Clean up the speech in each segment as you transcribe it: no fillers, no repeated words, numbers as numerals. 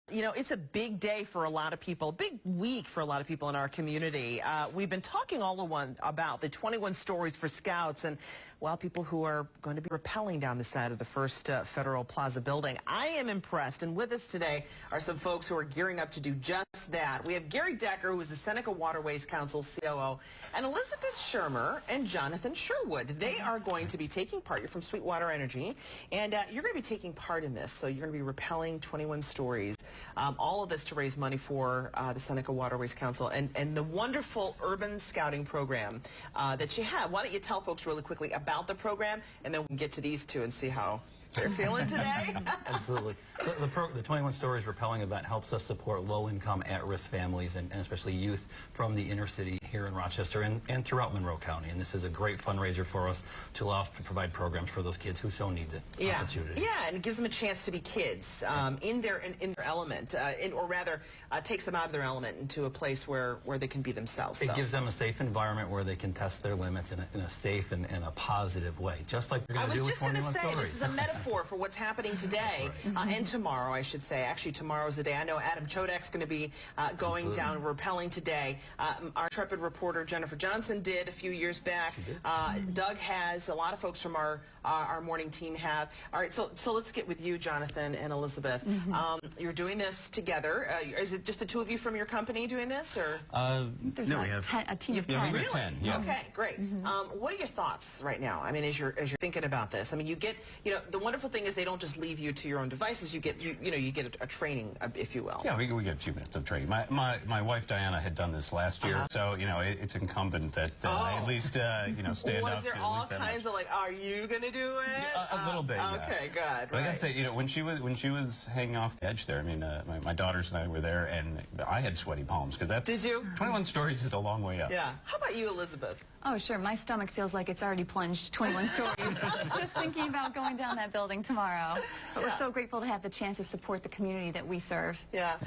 You know, it's a big day for a lot of people, a big week for a lot of people in our community. We've been talking all about the 21 Stories for Scouts and, well, people who are going to be rappelling down the side of the First Federal Plaza building. I am impressed, and with us today are some folks who are gearing up to do just that. We have Gary Decker, who is the Seneca Waterways Council COO, and Elizabeth Shermer and Jonathan Sherwood. They are going to be taking part. You're from Sweetwater Energy, and you're going to be taking part in this. So you're going to be rappelling 21 stories. All of this to raise money for the Seneca Waterways Council and the wonderful urban scouting program that you have. Why don't you tell folks really quickly about the program, and then we can get to these two and see how they're feeling today? Absolutely. The 21 Stories Rappelling event helps us support low-income, at-risk families and especially youth from the inner city here in Rochester and throughout Monroe County. And this is a great fundraiser for us to allow us to provide programs for those kids who so need the opportunity. Yeah, and it gives them a chance to be kids in their element, or rather takes them out of their element into a place where they can be themselves. It gives them a safe environment where they can test their limits in a safe and a positive way, just like we're going to do with 21 Stories. This is a metaphor for what's happening today and tomorrow, I should say. Actually, tomorrow's the day. I know Adam Chodek's going to be going down rappelling today. Our intrepid reporter Jennifer Johnson did a few years back. Doug has. A lot of folks from our morning team have. All right, so let's get with you, Jonathan and Elizabeth. You're doing this together. Is it just the two of you from your company doing this, or? No, we have a team of 10. Yeah, we have 10. Yeah. Okay, great. What are your thoughts right now? I mean, as you're thinking about this, I mean, the wonderful thing is they don't just leave you to your own devices. You get a training, if you will. Yeah, we get a few minutes of training. My wife Diana had done this last year, so it's incumbent that I at least stand up. Was there all kinds of like, are you going to do it? A little bit. Okay, good. But I gotta say, when she was hanging off the edge there, I mean, my daughters and I were there, and I had sweaty palms because that's. Did you? 21 Stories is a long way up. Yeah. How about you, Elizabeth? Oh, sure. My stomach feels like it's already plunged 21 stories. Just thinking about going down that building tomorrow. But we're so grateful to have the chance to support the community that we serve. Yeah.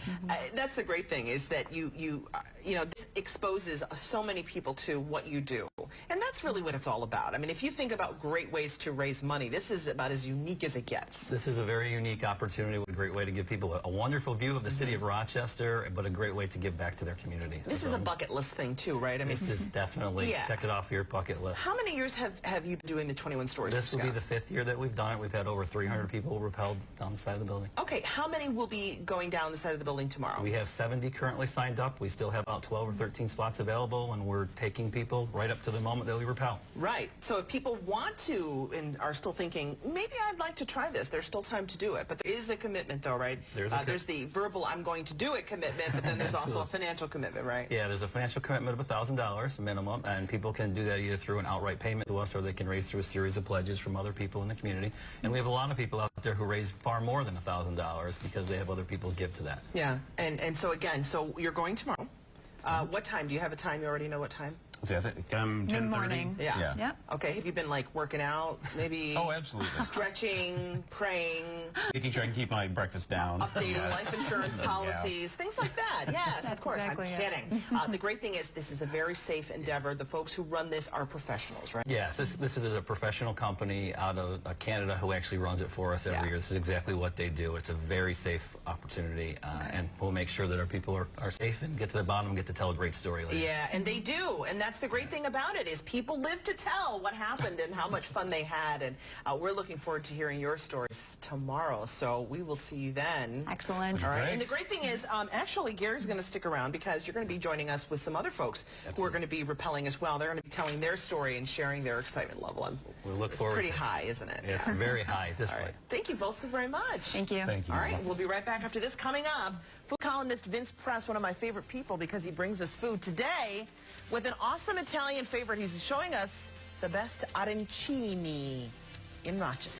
That's the great thing is that this exposes so many people to what you do. And that's really what it's all about. I mean, if you think about great ways to raise money, this is about as unique as it gets. This is a very unique opportunity, a great way to give people a wonderful view of the city of Rochester, but a great way to give back to their community. This is a bucket list thing, too, right? I mean, this is definitely check it off your bucket list. How many years have you been doing the 21 Stories? This will be the 5th year that we've done it. We've had over 300 people rappelled down the side of the building. Okay, how many will be going down the side of the building tomorrow? We have 70 currently signed up. We still have about 12 or 13 spots available, and we're taking people right up to the moment that we rappel. Right. So if people want to and are still thinking, maybe I'd like to try this, there's still time to do it. But there is a commitment, though, right? There's the verbal, I'm going to do it commitment, but then there's also a financial commitment, right? Yeah, there's a financial commitment of $1,000 minimum, and people can do that either through an outright payment to us or they can raise through a series of pledges from other people in the community. And we have a lot of people out there who raise far more than $1,000 because they have other people give to that. Yeah, and so again, so you're going tomorrow. What time? Do you have a time? You already know what time? I think 10:30. Mid-morning. Yeah. Yep. Okay. Have you been like working out? Maybe. Oh, absolutely. Stretching, praying. Making sure I can keep my breakfast down. Updating life insurance policies, things like that. Yes, of course. Exactly I'm kidding. The great thing is this is a very safe endeavor. The folks who run this are professionals, right? Yes. This is a professional company out of Canada who actually runs it for us every year. This is exactly what they do. It's a very safe opportunity, and we'll make sure that our people are safe and get to the bottom and get to tell a great story later. Yeah, and they do, and that's the great thing about it is people live to tell what happened and how much fun they had, and we're looking forward to hearing your stories tomorrow, so we will see you then. Excellent. All right, and the great thing is, actually, Gary's going to stick around because you're going to be joining us with some other folks who are going to be rappelling as well. They're going to be telling their story and sharing their excitement level. And we look forward. It's pretty high, isn't it? It's very high this way. Thank you both so very much. Thank you. Thank you. All right, we'll be right back after this. Coming up, food columnist Vince Press, one of my favorite people because he brings us food today with an awesome Italian favorite. He's showing us the best arancini in Rochester.